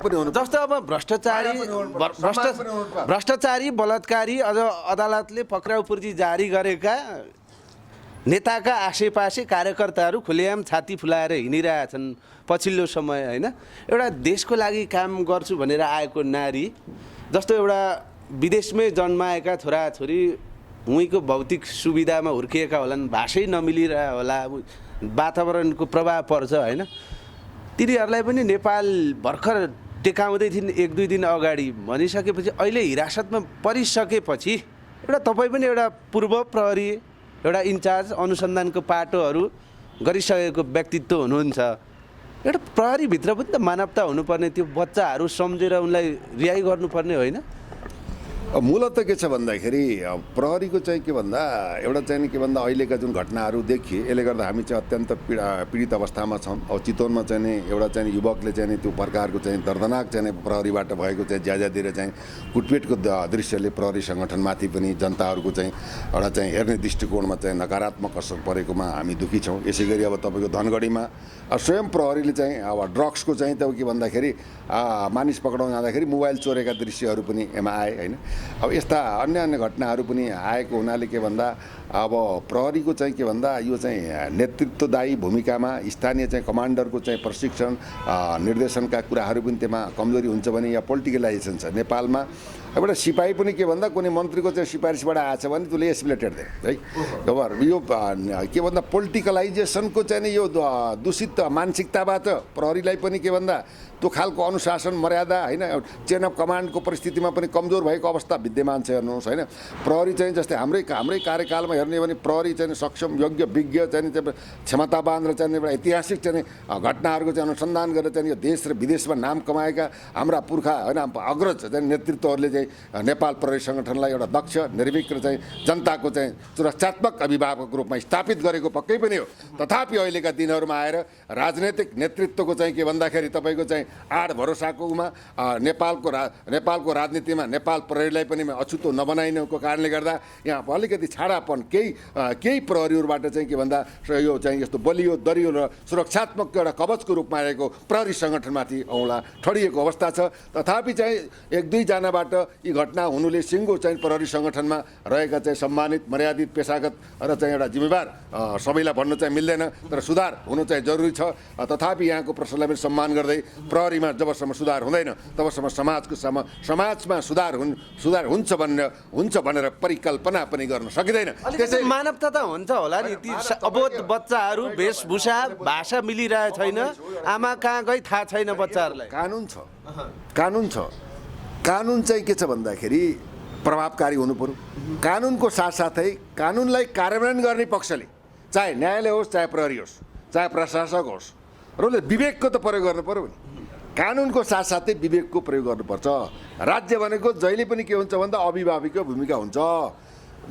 पनि हुनु जस्तो अब भ्रष्टाचारी बलात्कारी अझ अदालतले पक्राउ पूर्जी जारी गरेका नेताका आसेपासे कार्यकर्ताहरू खुलेआम छाती फुलाएर हिँडिरहेछन् पछिल्लो समय होइन। एउटा देशको लागि काम गर्छु भनेर आएको नारी जस्तो एउटा विदेशमै जन्माएका छोराछोरी उहीँको भौतिक सुविधामा हुर्किएका होलान्, भाषै नमिलिरह होला, वातावरणको प्रभाव पर्छ होइन। तिनीहरूलाई पनि नेपाल भर्खर टेकाउँदै थिइन् 1-2 दिन अगाडि भनिसकेपछि अहिले हिरासतमा परिसकेपछि एउटा तपाईँ पनि एउटा पूर्व प्रहरी एउटा इन्चार्ज अनुसन्धानको पाटोहरू गरिसकेको व्यक्तित्व हुनुहुन्छ। एउटा प्रहरीभित्र पनि त मानवता हुनुपर्ने, त्यो बच्चाहरू सम्झेर उनलाई रिहाई गर्नुपर्ने होइन। मूलत के छ भन्दाखेरि प्रहरीको चाहिँ के भन्दा एउटा चाहिँ के भन्दा अहिलेका जुन घटनाहरू देखिए यसले गर्दा हामी चाहिँ अत्यन्त पीडित अवस्थामा छौँ। अब चितवनमा चाहिँ नि एउटा चाहिँ युवकले चाहिँ त्यो प्रकारको चाहिँ दर्दनाक चाहिँ प्रहरीबाट भएको चाहिँ ज्यादातिर चाहिँ कुटपिटको दृश्यले प्रहरी सङ्गठनमाथि पनि जनताहरूको चाहिँ एउटा चाहिँ हेर्ने दृष्टिकोणमा चाहिँ नकारात्मक असर परेकोमा हामी दुःखी छौँ। यसै गरी अब तपाईँको धनगढीमा स्वयं प्रहरीले चाहिँ अब ड्रग्सको चाहिँ त के भन्दाखेरि मानिस पक्राउन जाँदाखेरि मोबाइल चोरेका दृश्यहरू पनि यसमा आए होइन। अब यस्ता अन्य घटनाहरू पनि आएको हुनाले के भन्दा अब प्रहरीको चाहिँ के भन्दा यो चाहिँ नेतृत्वदायी भूमिकामा स्थानीय चाहिँ कमान्डरको चाहिँ प्रशिक्षण निर्देशनका कुराहरू पनि त्यसमा कमजोरी हुन्छ भने या पोलिटिकलाइजेसन छ नेपालमा। एउटा सिपाही पनि के भन्दा कुनै मन्त्रीको चाहिँ सिफारिसबाट आएछ भने त्यसले एसपीलाई टेर्दै है। खबर यो के भन्दा पोलिटिकलाइजेसनको चाहिँ नि यो दूषित मानसिकताबाट प्रहरीलाई पनि के भन्दा त्यो खालको अनुशासन मर्यादा होइन चेन अफ कमान्डको परिस्थितिमा पनि कमजोर भएको अवस्था विद्यमान छ हेर्नुहोस् होइन। प्रहरी चाहिँ जस्तै हाम्रै कार्यकालमा हेर्ने भने प्रहरी चाहिँ सक्षम योग्य विज्ञ चाहिँ क्षमतावान र चाहिँ एउटा ऐतिहासिक चाहिँ घटनाहरूको चाहिँ अनुसन्धान गरेर चाहिँ यो देश र विदेशमा नाम कमाएका हाम्रा पुर्खा होइन अग्रज चाहिँ नेतृत्वहरूले चाहिँ नेपाल प्रहरी सङ्गठनलाई एउटा दक्ष निर्भीक र चाहिँ जनताको चाहिँ सुरक्षात्मक अभिभावकको रूपमा स्थापित गरेको पक्कै पनि हो। तथापि अहिलेका दिनहरूमा आएर राजनैतिक नेतृत्वको चाहिँ के भन्दाखेरि तपाईँको चाहिँ आड भरोसाकोमा नेपालको राजनीतिमा नेपाल प्रहरीलाई पनि अछुतो नबनाइनुको कारणले गर्दा यहाँ अलिकति छाडापन केही प्रहरीहरूबाट चाहिँ के भन्दा यो चाहिँ यस्तो बलियो दरियो र सुरक्षात्मक एउटा कवचको रूपमा रहेको प्रहरी सङ्गठनमाथि औँला ठडिएको अवस्था छ। तथापि चाहिँ 1-2 जनाबाट यी घटना हुनुले सिङ्गो चाहिँ प्रहरी सङ्गठनमा रहेका चाहिँ सम्मानित मर्यादित पेसागत र चाहिँ एउटा जिम्मेवार सबैलाई भन्नु चाहिँ मिल्दैन, तर सुधार हुनु चाहिँ जरुरी छ। तथापि यहाँको प्रश्नलाई पनि सम्मान गर्दै प्रहरीमा जबसम्म सुधार हुँदैन तबसम्म समाजमा सुधार हुन्छ भनेर परिकल्पना पनि गर्न सकिँदैन। त्यसै मानवता त हुन्छ होला नि। ती अबोध बच्चाहरू वेशभूषा भाषा मिलिरहेको छैन, आमा कहाँ गई थाहा छैन बच्चाहरूलाई। कानुन छ। कानुन चाहिँ के छ भन्दाखेरि प्रभावकारी हुनु पर्यो। कानुनको साथसाथै कानुनलाई कार्यान्वयन गर्ने पक्षले चाहे न्यायालय होस् चाहे प्रहरी होस् चाहे प्रशासक होस् र विवेकको त प्रयोग गर्नु पर्यो नि। कानुनको साथसाथै विवेकको प्रयोग गर्नुपर्छ। राज्य भनेको जहिले पनि के हुन्छ भन्दा अभिभावकको भूमिका हुन्छ।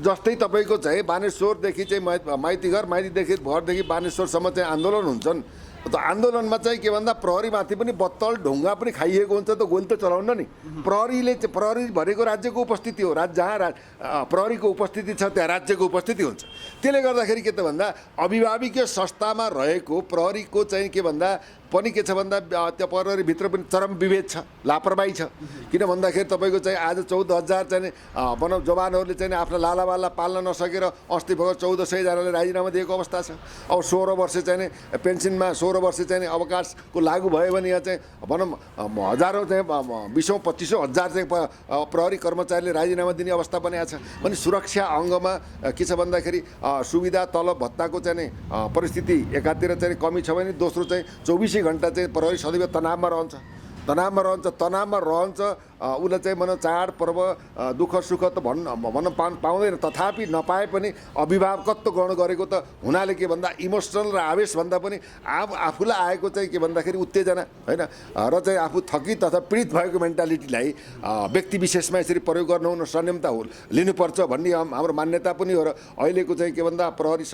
जस्तै तपाईँको चाहिँ बानेश्वरदेखि चाहिँ माइतीदेखि भरदेखि बानेश्वरसम्म चाहिँ आन्दोलन हुन्छन्। त आन्दोलनमा चाहिँ के भन्दा प्रहरीमाथि पनि बत्तल ढुङ्गा पनि खाइएको हुन्छ त गोली त चलाउन नि। प्रहरी भनेको राज्यको उपस्थिति हो। जहाँ प्रहरीको उपस्थिति छ त्यहाँ राज्यको उपस्थिति हुन्छ। त्यसले गर्दाखेरि के त भन्दा अभिभावकीय संस्थामा रहेको प्रहरीको चाहिँ के भन्दा पनि के छ भन्दा त्यो प्रहरीभित्र पनि चरम विभेद छ, लापरवाही छ। किन भन्दाखेरि तपाईँको चाहिँ आज 14,000 चाहिँ भनौँ जवानहरूले चाहिँ आफ्ना लालाबाललाई पाल्न नसकेर अस्ति भर्खर 1,400 जनाले राजीनामा दिएको अवस्था छ। अब 16 वर्ष चाहिँ पेन्सनमा 16 वर्ष चाहिँ अवकाशको लागू भयो भने यहाँ चाहिँ भनौँ हजारौँ चाहिँ 20,000-25,000 चाहिँ प्रहरी कर्मचारीले राजीनामा दिने अवस्था पनि आएको छ। भने सुरक्षा अङ्गमा के छ भन्दाखेरि सुविधा तलब भत्ताको चाहिँ परिस्थिति एकातिर चाहिँ कमी छ भने दोस्रो चाहिँ 24 घण्टा चाहिँ प्रहरी सदैव तनावमा रहन्छ। उसलाई चाहिँ भनौँ चाड पर्व दुःख सुख त भन्न पाउँदैन। तथापि नपाए पनि अभिभावकत्व ग्रहण गरेको त हुनाले के भन्दा इमोसनल र आवेशभन्दा पनि आफूलाई आएको चाहिँ के भन्दाखेरि उत्तेजना होइन र चाहिँ आफू थकित अथवा पीडित भएको मेन्टालिटीलाई व्यक्ति विशेषमा यसरी प्रयोग गर्नुहुन संयमता लिनुपर्छ भन्ने हाम्रो मान्यता पनि हो। र अहिलेको चाहिँ के भन्दा प्रहरी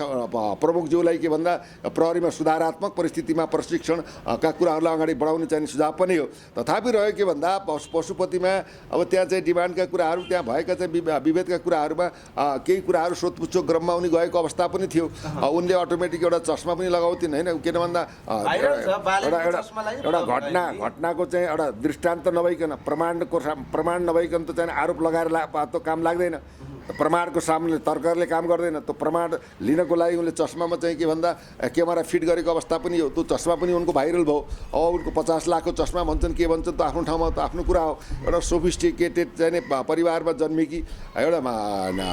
प्रमुखज्यूलाई के भन्दा प्रहरीमा सुधारात्मक परिस्थितिमा प्रशिक्षणका कुराहरूलाई अगाडि बढाउने चाहिँ सुझाव पनि हो। तथापि रह्यो के भन्दा पशुपतिमा अब त्यहाँ चाहिँ डिमान्डका कुराहरू त्यहाँ भएका चाहिँ विभेदका कुराहरूमा केही कुराहरू सोधपुछो क्रममा उनी गएको अवस्था पनि थियो। उनले अटोमेटिक एउटा चस्मा पनि लगाउँथिन् होइन, किन भन्दा एउटा घटनाको चाहिँ एउटा दृष्टान्त नभइकन प्रमाण नभइकन त चाहिँ आरोप लगाएर त काम लाग्दैन। प्रमाणको सामने तर्कले काम गर्दैन। त्यो प्रमाण लिनको लागि उनले चस्मामा चाहिँ के भन्दा क्यामेरा फिट गरेको अवस्था पनि हो। त्यो चस्मा पनि उनको भाइरल भयो। अब उनको 50 लाखको चस्मा भन्छन् के भन्छन् त आफ्नो ठाउँमा त आफ्नो कुरा हो। एउटा सोफिस्टिकेटेड चाहिँ परिवारमा जन्मेकी एउटा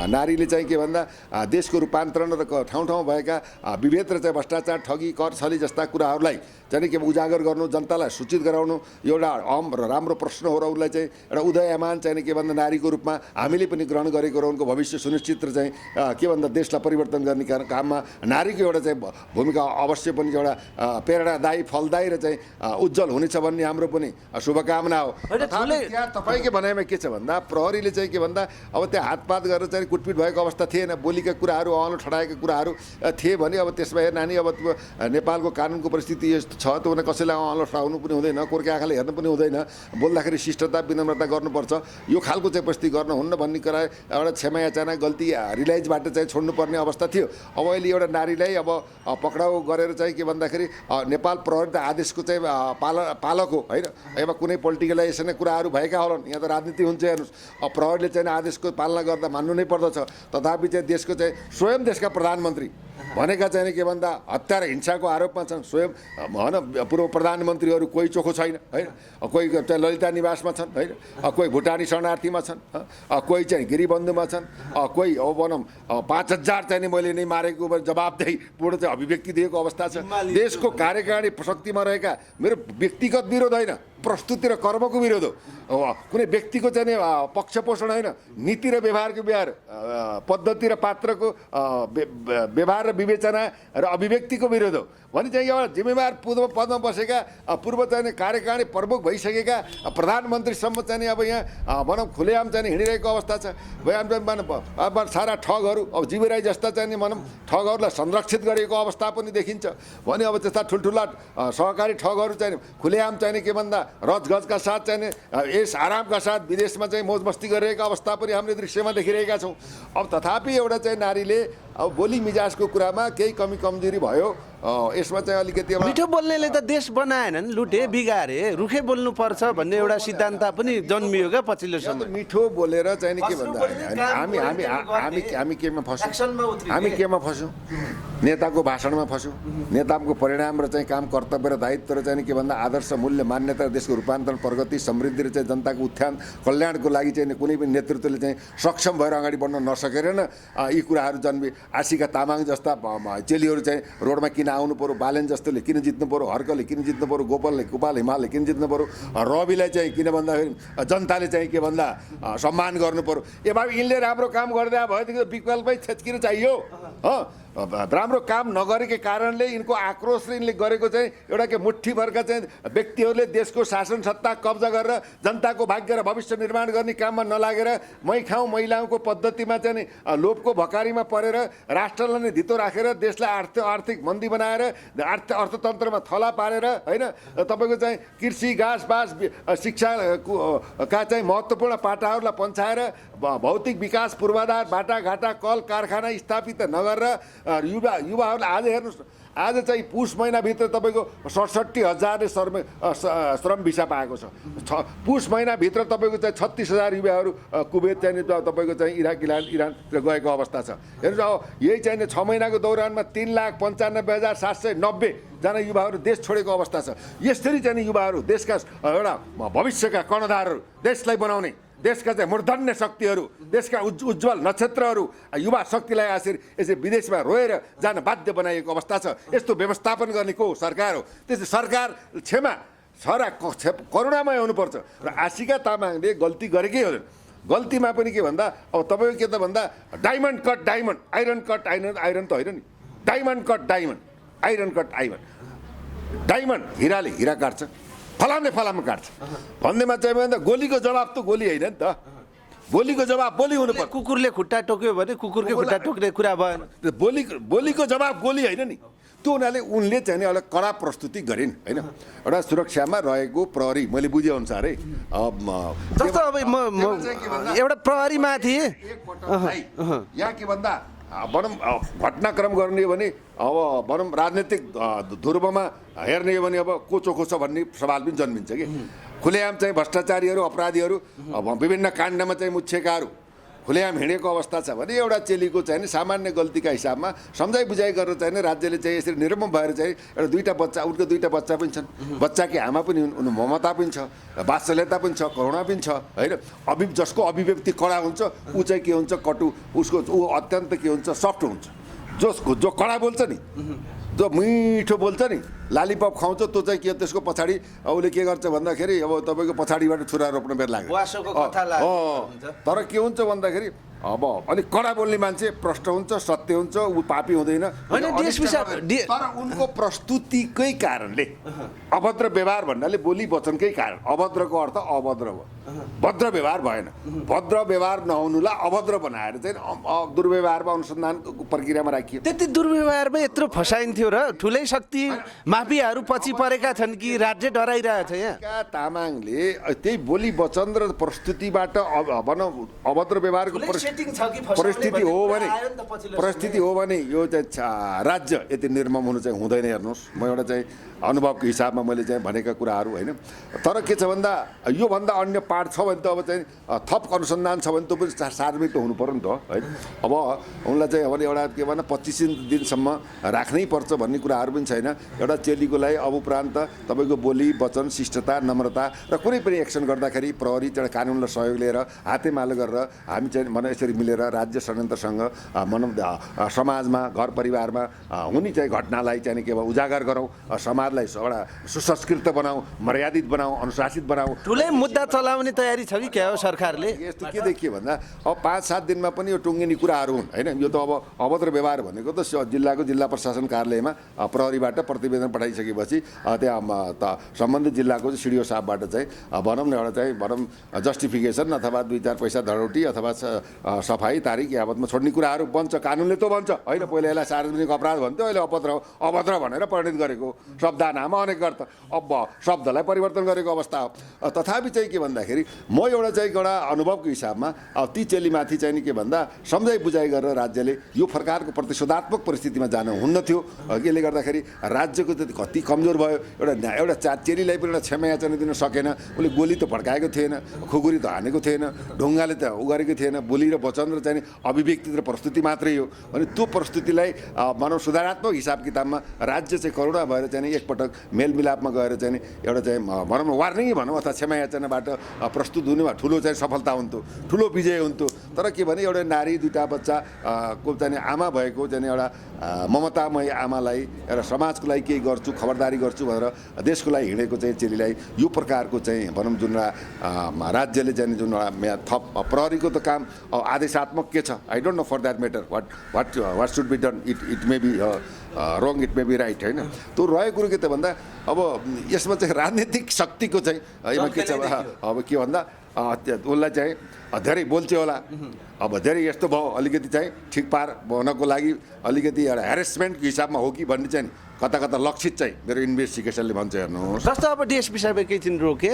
नारीले चाहिँ के भन्दा देशको रूपान्तरण र ठाउँ ठाउँमा भएका विभेद र चाहिँ भ्रष्टाचार, ठगी, कर, छली जस्ता कुराहरूलाई चाहिँ के उजागर गर्नु, जनतालाई सूचित गराउनु एउटा राम्रो प्रश्न हो र उसलाई चाहिँ एउटा उदयमान चाहिँ के भन्दा नारीको रूपमा हामीले पनि ग्रहण गरेको र उनको भविष्य सुनिश्चित र चाहिँ के भन्दा देशलाई परिवर्तन गर्ने काममा नारीको एउटा चाहिँ भूमिका अवश्य पनि एउटा प्रेरणादायी, फलदायी र चाहिँ उज्जवल हुनेछ भन्ने हाम्रो पनि शुभकामना हो। त्यहाँ तपाईँको भनाइमा के छ भन्दा प्रहरीले चाहिँ के भन्दा अब त्यहाँ हातपात गरेर चाहिँ कुटपिट भएको अवस्था थिएन। बोलीका कुराहरू, अहलो ठडाएका कुराहरू थिए भने अब त्यसमा नानी अब नेपालको कानुनको परिस्थिति यस्तो छ त उनीहरू कसैलाई अहलो ठडाउनु पनि हुँदैन, कोर्के आँखाले हेर्नु पनि हुँदैन, बोल्दाखेरि शिष्टता विनम्रता गर्नुपर्छ। यो खालको चाहिँ परिस्थिति गर्नुहुन्न भन्ने कुरा एउटा क्षमा याचना गल्ती रिलाइजबाट चाहिँ छोड्नुपर्ने अवस्था थियो। अब अहिले एउटा नारीलाई अब पक्राउ गरेर चाहिँ के भन्दाखेरि नेपाल प्रहरी त आदेशको चाहिँ पालक हो होइन। अब कुनै पोलिटिकलाइजेसन कुराहरू भएका होलान्, यहाँ त राजनीति हुन्छ हेर्नुहोस्। अब प्रहरीले चाहिँ आदेशको पालना गर्दा मान्नु नै पर्दछ। तथापि चाहिँ देशको चाहिँ स्वयं देशका प्रधानमन्त्री भनेका चाहिँ के भन्दा हत्या र हिंसाको आरोपमा छन्। स्वयं होइन पूर्व प्रधानमन्त्रीहरू कोही चोखो छैन होइन, कोही चाहिँ ललिता निवासमा छन् होइन, कोही भुटानी शरणार्थीमा छन्, कोही चाहिँ गिरिबन्धुमा छन्, कोही अब भनौँ 5000 चाहिँ मैले नै मारेको जवाबदेही पूर्ण चाहिँ अभिव्यक्ति दिएको अवस्था छ। देशको कार्यकारिणी शक्तिमा रहेका मेरो व्यक्तिगत विरोध होइन, प्रस्तुति र कर्मको विरोध हो। कुनै व्यक्तिको चाहिँ पक्ष पोषण होइन, नीति र व्यवहारको व्यवहार, पद्धति र पात्रको व्यवहार र विवेचना र अभिव्यक्तिको विरोध हो भने चाहिँ एउटा जिम्मेवार पदमा बसेका पूर्व चाहिँ कार्यकारिणी प्रमुख भइसकेका प्रधानमन्त्रीसम्म चाहिँ अब यहाँ भनौँ खुलेआम चाहिँ हिँडिरहेको अवस्था छ। अब सारा ठगहरू अब जीवी राई जस्ता चाहिँ भनौँ ठगहरूलाई संरक्षित गरेको अवस्था पनि देखिन्छ भने अब त्यस्ता ठुल्ठुला सहकारी ठगहरू चाहिँ खुलेआम चाहिँ के भन्दा रजगजका साथ चाहिँ यस आरामका साथ विदेशमा चाहिँ मोज मस्ती गरिरहेको अवस्था पनि हामीले दृश्यमा देखिरहेका छौँ। अब तथापि एउटा चाहिँ नारीले अब बोली मिजाजको कुरामा केही कमी कमजोरी भयो, यसमा चाहिँ अलिकति मिठो बोल्नेले त देश बनाएनन्, लुटे बिगारे, रुखे बोल्नुपर्छ भन्ने एउटा सिद्धान्त पनि जन्मियो क्या पछिल्लो समय। मिठो बोलेर चाहिँ के भन्दा हामी केमा फस्यौँ, हामी केमा फस्यौँ, नेताको भाषणमा फस्यौँ। नेताको परिणाम र चाहिँ काम, कर्तव्य र दायित्व र चाहिँ के भन्दा आदर्श मूल्य मान्यता, देशको रूपान्तरण, प्रगति, समृद्धि र चाहिँ जनताको उत्थान कल्याणको लागि चाहिँ कुनै पनि नेतृत्वले चाहिँ सक्षम भएर अगाडि बढ्न नसकेर न यी कुराहरू जन्मे। आशिका तामाङ जस्ता चेलीहरू चाहिँ रोडमा किन आउनु पर्यो, बालेन जस्तोले किन जित्नु पर्यो, हर्कले किन जित्नु पर्यो, गोपाल हिमालले किन जित्नु पर्यो, रविलाई चाहिँ किन भन्दाखेरि जनताले चाहिँ के भन्दा सम्मान गर्नु पर्यो। ए भाइ यिनले राम्रो काम गर्दा भएदेखि विकल्पै छेच्किन चाहियो। राम्रो काम नगरेकै कारणले यिनको आक्रोश र यिनले गरेको चाहिँ एउटा के मुठ्ठीभरका चाहिँ व्यक्तिहरूले देशको शासन सत्ता कब्जा गरेर जनताको भाग्य र भविष्य निर्माण गर्ने काममा नलागेर मै खाउँ मैलाउँको पद्धतिमा चाहिँ लोभको भकारीमा परेर राष्ट्रलाई नै धितो राखेर देशलाई आर्थिक मन्दी बनाएर अर्थतन्त्रमा थला पारेर होइन तपाईँको चाहिँ कृषि, घाँस बास, शिक्षाका चाहिँ महत्त्वपूर्ण पाटाहरूलाई पन्छाएर भौतिक विकास पूर्वाधार, बाटाघाटा, कल कारखाना स्थापित नगरेर युवाहरूलाई आज हेर्नुहोस्, आज चाहिँ पुष महिनाभित्र तपाईँको 67,000ले श्रम भिसा पाएको छ। पुष महिनाभित्र तपाईँको चाहिँ 36,000 युवाहरू कुवेत चाहिँ तपाईँको चाहिँ इराक इरानतिर गएको अवस्था छ। हेर्नुहोस् यही चाहिँ 6 महिनाको दौरानमा 3,95,790 जना युवाहरू देश छोडेको अवस्था छ। यसरी चाहिँ युवाहरू देशका एउटा भविष्यका कर्णधारहरू, देशलाई बनाउने देशका चाहिँ मूर्धन्य शक्तिहरू, देशका उज्जवल नक्षत्रहरू युवा शक्तिलाई यसरी विदेशमा रोएर जान बाध्य बनाइएको अवस्था छ। यस्तो व्यवस्थापन गर्ने को सरकार हो? त्यसै सरकार करुणामय हुनुपर्छ। र आशिका तामाङले गल्ती गरेकै हो। गल्तीमा पनि के भन्दा अब तपाईँको के त भन्दा diamond cut diamond, iron cut iron त होइन नि, diamond cut diamond, iron cut iron, डायमन्ड हिराले हिरा काट्छ, फलामले फलाम काट्छ भन्दैमा चाहिँ भन्दा गोलीको जवाब त गोली होइन नि त, बोलीको जवाब बोली हुनु पर्छ। कुकुरले खुट्टा टोक्यो भने कुकुरकै खुट्टा टोक्ने कुरा भएन। बोलीको जवाब गोली होइन नि, त्यो हुनाले उनले चाहिँ नि एउटा कडा प्रस्तुति गरिन् होइन एउटा सुरक्षामा रहेको प्रहरी मैले बुझेअनुसार है जस्तो अब म एउटा प्रहरीमाथि यहाँ के भन्दा भनौँ घटनाक्रम गर्ने हो भने अब भनौँ राजनैतिक ध्रुवमा हेर्ने हो भने अब को चोखो छ भन्ने सवाल पनि जन्मिन्छ कि खुलेआम चाहिँ भ्रष्टाचारीहरू अपराधीहरू अब विभिन्न काण्डमा चाहिँ मुच्छेकाहरू खुलेआम हिँडेको अवस्था छ भने एउटा चेलीको चाहिँ नि सामान्य गल्तीका हिसाबमा सम्झाइ बुझाइ गरेर चाहिँ राज्यले चाहिँ यसरी निर्मम भएर चाहिँ एउटा दुईवटा बच्चा उनको दुईवटा बच्चा पनि छन् बच्चाकी आमा पनि हुन् ममता पनि छ वात्सल्यता पनि छ करुणा पनि छ होइन जसको अभिव्यक्ति कडा हुन्छ ऊ चाहिँ के हुन्छ कटु उसको ऊ अत्यन्त के हुन्छ सफ्ट हुन्छ जो कडा बोल्छ नि जो मिठो बोल्छ नि लालीपप खाउँछ त्यो चाहिँ के त्यसको पछाडि उसले के गर्छ भन्दाखेरि अब तपाईँको पछाडिबाट छुरा रोप्न बेर लाग्छ तर के हुन्छ भन्दाखेरि अब अलिक कडा बोल्ने मान्छे प्रष्ट हुन्छ सत्य हुन्छ ऊ पापी हुँदैन तर उनको प्रस्तुतिकै कारणले अभद्र व्यवहार भन्नाले बोली वचनकै कारण अभद्रको अर्थ अभद्र हो भद्र व्यवहार भएन भद्र व्यवहार नहुनुलाई अभद्र बनाएर चाहिँ दुर्व्यवहारमा अनुसन्धानको प्रक्रियामा राखियो त्यति दुर्व्यवहारमा यत्रो फसाइन्थ्यो र ठुलै शक्ति माफियाहरू पछि परेका छन् कि राज्य डराइरहेछ यहाँ तामाङले त्यही बोली वचन र प्रस्तुतिबाट भनौँ अभद्र व्यवहारको परिस्थिति हो भने यो चाहिँ राज्य यति निर्मम हुनु चाहिँ हुँदैन हेर्नुहोस् म एउटा चाहिँ अनुभवको हिसाबमा मैले चाहिँ भनेका कुराहरू होइन तर के छ भन्दा योभन्दा अन्य पाठ छ भने त अब चाहिँ थप अनुसन्धान छ भने त्यो पनि सार्वजनिक त हुनु पर्यो नि त है अब उनलाई चाहिँ अब एउटा के भन्छ 25 दिनसम्म राख्नै पर्छ भन्ने कुराहरू पनि छैन एउटा चेलीको लागि अब उपरान्त तपाईँको बोली वचन शिष्टता नम्रता र कुनै पनि एक्सन गर्दाखेरि प्रहरी एउटा कानुनलाई सहयोग लिएर हातेमालो गरेर हामी चाहिँ भनौँ यसरी मिलेर राज्य संयन्त्रसँग भनौँ समाजमा घर परिवारमा हुने चाहिँ घटनालाई चाहिँ के भयो उजागर गरौँ समाजलाई एउटा सुसंस्कृत बनाऊ मर्यादित बनाऊ अनुशासित बनाऊ ठुलै मुद्दा चलाउने तयारी छ कि क्या हो सरकारले यस्तो के देखियो भन्दा अब 5-7 दिनमा पनि यो टुङ्गिने कुराहरू हुन् होइन यो त अब अभद्र व्यवहार भनेको त जिल्लाको जिल्ला प्रशासन कार्यालयमा प्रहरीबाट प्रतिवेदन पठाइसकेपछि त्यहाँ त सम्बन्धित जिल्लाको चाहिँ सिडिओ साहबबाट चाहिँ भनौँ न एउटा चाहिँ भनौँ जस्टिफिकेसन अथवा 2-4 पैसा धरौटी अथवा सफाई तारिक यावतमा छोड्ने कुराहरू बन्छ कानुनले त भन्छ होइन पहिला यसलाई सार्वजनिक अपराध भन्थ्यो अहिले अभद्र भनेर परिणत गरेको शब्दनामा अनेक अर्थ अब शब्दलाई परिवर्तन गरेको अवस्था हो तथापि चाहिँ के भन्दाखेरि म एउटा चाहिँ एउटा अनुभवको हिसाबमा ती चेलीमाथि चाहिँ नि के भन्दा सम्झाइ बुझाइ गरेर राज्यले यो प्रकारको प्रतिशोधात्मक परिस्थितिमा जानु हुन्न थियो यसले गर्दाखेरि राज्यको त्यति कति कमजोर भयो एउटा चेलीलाई पनि एउटा क्षमा याचना दिन सकेन उसले गोली त भड्काएको थिएन खुकुरी त हानेको थिएन ढुङ्गाले त उ गरेको थिएन बोली र वचन र चाहिँ अभिव्यक्ति र प्रस्तुति मात्रै हो अनि त्यो प्रस्तुतिलाई मानव सुधारात्मक हिसाब किताबमा राज्य चाहिँ करुणा भएर चाहिँ एकपटक मेलमिलापमा गएर चाहिँ एउटा चाहिँ भनौँ वार्निङ भनौँ अथवा क्षमा याचनाबाट प्रस्तुत हुनेमा ठुलो चाहिँ सफलता हुन्थ्यो ठुलो विजय हुन्थ्यो तर के भने एउटा नारी 2टा बच्चा को चाहिँ आमा भएको चाहिँ एउटा ममतामय आमालाई एउटा समाजको लागि केही गर्छु खबरदारी गर्छु भनेर देशको लागि हिँडेको चाहिँ चेलीलाई यो प्रकारको चाहिँ भनौँ जुन राज्यले चाहिँ जुन थप प्रहरीको त काम आदेशात्मक के छ I don't know for that matter what should be done it may be wrong it may be right होइन त्यो रहेको कुरो के त भन्दा अब यसमा चाहिँ राजनीतिक शक्तिको चाहिँ के छ अब के भन्दा उसलाई चाहिँ धेरै बोल्थ्यो होला अब धेरै यस्तो भयो अलिकति चाहिँ ठिक पार हुनको लागि अलिकति एउटा ह्यारेसमेन्टको हिसाबमा हो कि भन्ने चाहिँ कता कता लक्षित चाहिँ मेरो इन्भेस्टिगेसनले भन्छ हेर्नुहोस् जस्तो अब डिएसपी साहब एकैछिन रोके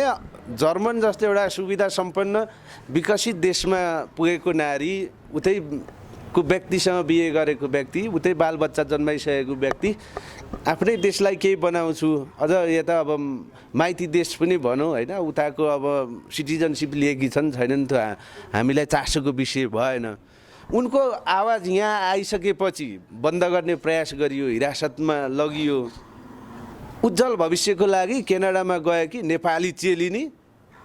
जर्मन जस्तो एउटा सुविधा सम्पन्न विकसित देशमा पुगेको नारी उतैको व्यक्तिसँग बिहे गरेको व्यक्ति उतै बालबच्चा जन्माइसकेको व्यक्ति आफ्नै देशलाई केही बनाउँछु अझ यता अब माइती देश पनि भनौँ होइन उताको अब सिटिजनसिप लिएकी छन् छैनन् त हामीलाई चासोको विषय भएन उनको आवाज यहाँ आइसकेपछि बन्द गर्ने प्रयास गरियो हिरासतमा लगियो उज्जवल भविष्यको लागि क्यानाडामा गए कि नेपाली चेली नि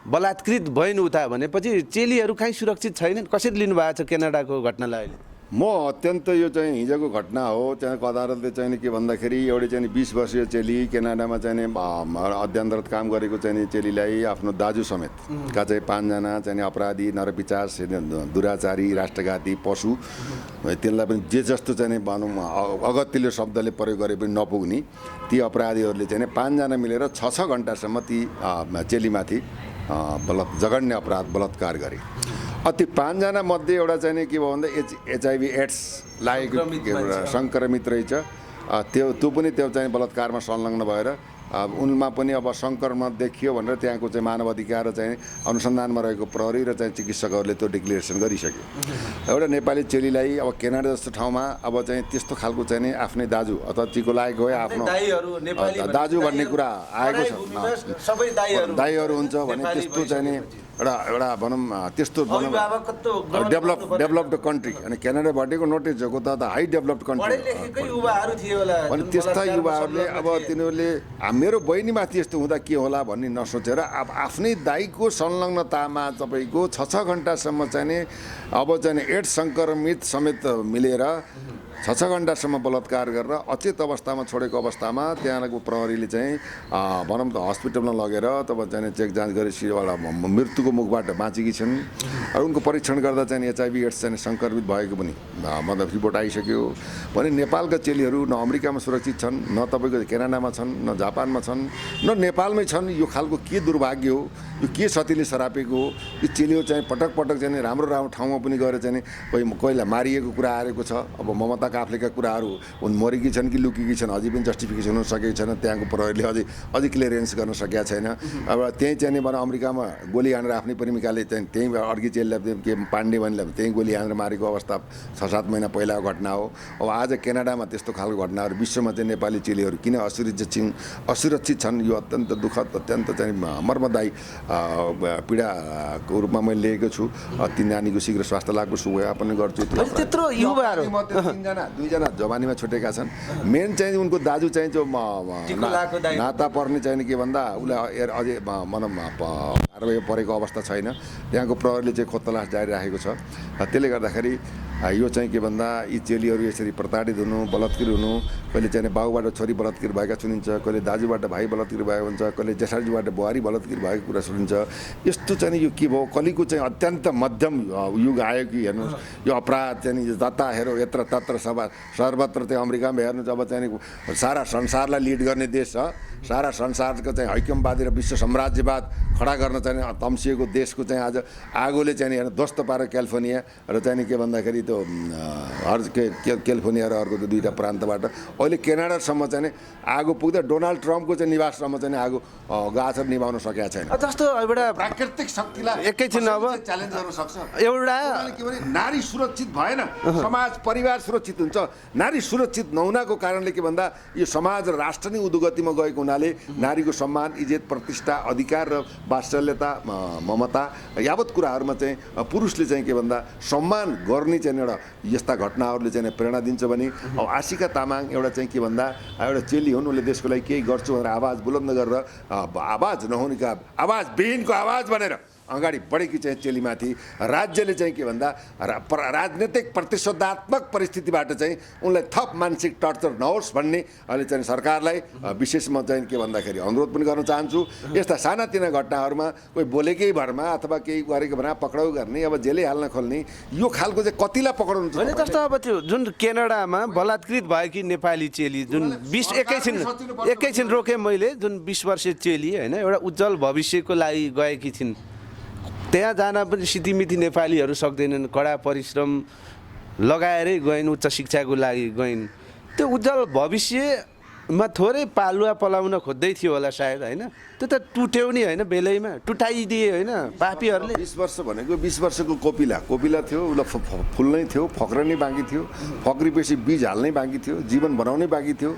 बलात्कृत भइन् उता भनेपछि चेलीहरू कहीँ सुरक्षित छैनन् कसरी लिनुभएको छ क्यानाडाको घटनालाई अहिले म अत्यन्त यो चाहिँ हिजोको घटना हो त्यहाँको अदालतले चाहिँ के भन्दाखेरि एउटै चाहिँ 20 वर्षीय चेली क्यानाडामा चाहिँ अध्ययनरत काम गरेको चाहिँ चेलीलाई आफ्नो दाजु समेत का चाहिँ 5 जना चाहिँ अपराधी नरपिचास दुराचारी राष्ट्रघाती पशु त्यसलाई पनि जे जस्तो चाहिँ भनौँ अगतिलो शब्दले प्रयोग गरे पनि नपुग्ने ती अपराधीहरूले चाहिँ 5 जना मिलेर 6 घन्टासम्म ती चेलीमाथि जघन्य अपराध बलात्कार गरे ती 5 जना मध्ये एउटा चाहिँ के भयो भन्दा HIV एड्स लागेको सङ्क्रमित रहेछ त्यो पनि त्यो चाहिँ बलात्कारमा संलग्न भएर उनमा पनि अब सङ्क्रमण देखियो भनेर त्यहाँको चाहिँ मानव अधिकार र चाहिँ अनुसन्धानमा रहेको प्रहरी र चाहिँ चिकित्सकहरूले त्यो डिक्लेरेसन गरिसक्यो। एउटा नेपाली चेलीलाई अब क्यानाडा जस्तो ठाउँमा अब चाहिँ त्यस्तो खालको चाहिँ नि आफ्नै दाजु अथवा चिको लागेको हो आफ्नो दाजु भन्ने कुरा आएको छ, दाईहरू हुन्छ भने त्यस्तो चाहिँ नि एउटा भनौँ त्यस्तो डेभलप्ड कन्ट्री अनि क्यानाडा भनेको नोटिस भएको त हाई डेभलप्ड कन्ट्री अनि त्यस्ता युवाहरूले अब तिनीहरूले मेरो बहिनीमाथि यस्तो हुँदा के होला भन्ने नसोचेर अब आफ्नै दाइको संलग्नतामा तपाईँको 6 घन्टासम्म चाहिँ नि अब चाहिँ एड्स सङ्क्रमित समेत मिलेर 6 घन्टासम्म बलात्कार गरेर अचेत अवस्थामा छोडेको अवस्थामा त्यहाँको प्रहरीले चाहिँ भनौँ त हस्पिटलमा लगेर तब चाहिँ चेक जाँच गरेपछि एउटा मृत्युको मुखबाट बाँचेकी छन् र उनको परीक्षण गर्दा चाहिँ एचआइभी एड्स चाहिँ सङ्क्रमित भएको पनि मतलब रिपोर्ट आइसक्यो भने नेपालका चेलीहरू न अमेरिकामा सुरक्षित छन् न तपाईँको क्यानाडामा छन् न जापानमा छन् न नेपालमै छन्। यो खालको के दुर्भाग्य हो, यो के सतीले सरापेको हो। यो चेलीहरू चाहिँ पटक पटक चाहिँ राम्रो राम्रो ठाउँमा पनि गएर चाहिँ कोहीलाई मारिएको कुरा आएको छ। अब ममता काफ्लेका कुराहरू उन मरेकी छन् कि लुकेकी छन् अझै पनि जस्टिफिकेसन हुन सकेको छैन, त्यहाँको प्रहरीले अझै क्लियरेन्स गर्न सकेका छैन। अब त्यहीँ चाहिँ भने अमेरिकामा गोली हानेर आफ्नै प्रेमिकाले चाहिँ त्यहीँ अर्की चेलीलाई के पाण्डे भन्नेलाई त्यहीँ गोली हानेर मारेको अवस्था 6-7 महिना पहिलाको घटना हो। अब आज क्यानाडामा त्यस्तो खालको घटनाहरू विश्वमा चाहिँ नेपाली चेलीहरू किन असुरक्षित छन्, यो अत्यन्त दुःखद अत्यन्त चाहिँ मर्मदायी पीडाको रूपमा मैले लिएको छु। ती नानीको शीघ्र स्वास्थ्य लाभको शुभकामना गर्छु। त्यत्रो युवाहरू 2जना जवानीमा छुटेका छन्। मेन चाहिँ उनको दाजु चाहिँ जो नाता पर्ने चाहिँ के भन्दा उसलाई अझै भनौँ कारवाही परेको अवस्था छैन। त्यहाँको प्रहरीले चाहिँ खोज्तलास जारी राखेको छ। त्यसले गर्दाखेरि यो चाहिँ के भन्दा यी चेलीहरू यसरी प्रताडित हुनु, बलात्कृत हुनु, कहिले चाहिँ बाबुबाट छोरी बलात्कृत भएका सुनिन्छ, कहिले दाजुबाट भाइ बलात्कृत भएको हुन्छ, कहिले जेठाजुबाट बुहारी बलात्कृत भएको कुरा सुनिन्छ। यस्तो चाहिँ यो के भयो, कलिको चाहिँ अत्यन्त मध्यम युग आयो कि हेर्नुहोस् यो अपराध चाहिँ जता हेरो यत्र तत्र सर्वत्र त्यो अमेरिकामा हेर्नु जब चाहिँ सारा संसारलाई लिड गर्ने देश छ, सारा संसारको चाहिँ हैकमवादी र विश्व साम्राज्यवाद खडा गर्न चाहिँ तम्सिएको देशको चाहिँ आज आगोले चाहिँ हेर्नु ध्वस्त पारेर क्यालिफोर्निया र चाहिँ के भन्दाखेरि त्यो क्यालिफोर्निया र अर्को त्यो 2टा प्रान्तबाट अहिले क्यानाडासम्म चाहिँ आगो पुग्दा डोनाल्ड ट्रम्पको चाहिँ निवाससम्म चाहिँ आगो गाछर निभाउन सकेका छैन। जस्तो एउटा प्राकृतिक शक्तिलाई एकैछिन अब च्यालेन्ज गर्न सक्छ। एउटा के भने नारी सुरक्षित भएन समाज परिवार सुरक्षित हुन्छ। नारी सुरक्षित नहुनाको कारणले के भन्दा यो समाज र राष्ट्र नै उदोगतिमा गएको हुनाले नारीको सम्मान इज्जत प्रतिष्ठा अधिकार र वात्सल्यता ममता यावत कुराहरूमा चाहिँ पुरुषले चाहिँ के भन्दा सम्मान गर्ने चाहिँ एउटा यस्ता घटनाहरूले चाहिँ प्रेरणा दिन्छ भने अब आशिका तामाङ एउटा चाहिँ के भन्दा एउटा चेली हुन्, उसले देशको लागि केही गर्छु भनेर आवाज बुलन्द गरेर आवाज नहुनेका आवाज विहीनको आवाज भनेर अगाडि बढेकी चाहिँ चेलीमाथि राज्यले चाहिँ के भन्दा राजनीतिक प्रतिशोधात्मक परिस्थितिबाट चाहिँ उनलाई थप मानसिक टर्चर नहोस् भन्ने अहिले चाहिँ सरकारलाई विशेष म चाहिँ के भन्दाखेरि अनुरोध पनि गर्न चाहन्छु। यस्ता सानातिना घटनाहरूमा कोही बोलेकै भरमा अथवा केही गरेको भरमा पक्राउ गर्ने अब जेलै हाल्न खोल्ने यो खालको चाहिँ कतिलाई पक्राउनु भने जस्तो अब त्यो जुन क्यानाडामा बलात्कृत भएकी नेपाली चेली जुन 20 एकैछिन रोकेँ मैले, जुन 20 वर्षीय चेली होइन एउटा उज्जवल भविष्यको लागि गएकी थिइन्। त्यहाँ जान पनि सितिमिति नेपालीहरू सक्दैनन्, कडा परिश्रम लगाएरै गइन्, उच्च शिक्षाको लागि गइन्। त्यो उज्जवल भविष्यमा थोरै पालुवा पलाउन खोज्दै थियो होला सायद होइन, त्यो त टुट्यो नि होइन, बेलैमा टुटाइदिए होइन पापीहरूले। 20 वर्ष भनेको 20 वर्षको कोपिला थियो, उसलाई फुल्नै थियो, फक्रनै बाँकी थियो, फक्रिपछि बीज हाल्नै बाँकी थियो, जीवन बनाउनै बाँकी थियो,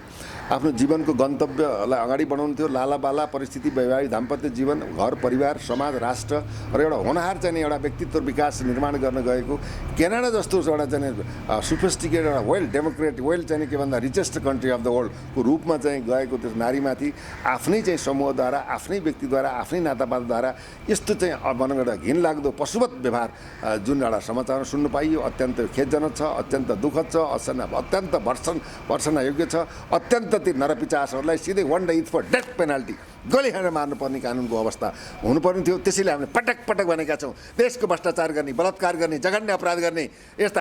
आफ्नो जीवनको गन्तव्यलाई अगाडि बढाउनु थियो। लालाबाला परिस्थिति वैवाहिक दाम्पत्य जीवन घर परिवार समाज राष्ट्र र एउटा होनहार चाहिँ एउटा व्यक्तित्व विकास निर्माण गर्न गएको क्यानाडा जस्तो एउटा चाहिँ सोफिस्टिकेटेड एउटा वेल डेमोक्रेट वेल चाहिँ के भन्दा रिचेस्ट कन्ट्री अफ द वर्ल्डको रूपमा चाहिँ गएको त्यो नारीमाथि आफ्नै चाहिँ समूहद्वारा आफ्नै व्यक्तिद्वारा आफ्नै नातापातद्वारा यस्तो चाहिँ भनौँ एउटा घिनलाग्दो पशुवत व्यवहार जुन एउटा समाचारमा सुन्नु पाइयो अत्यन्त खेदजनक छ, अत्यन्त दुःखद छ, अत्यन्त भर्सना योग्य छ। अत्यन्त ती नरपिचासहरूलाई सिधै 1 day फर डेथ पेनाल्टी गोली हानेर मार्नुपर्ने कानुनको अवस्था हुनुपर्ने थियो। त्यसैले हामीले पटक पटक भनेका छौँ देशको भ्रष्टाचार गर्ने, बलात्कार गर्ने, जघन्य अपराध गर्ने यस्ता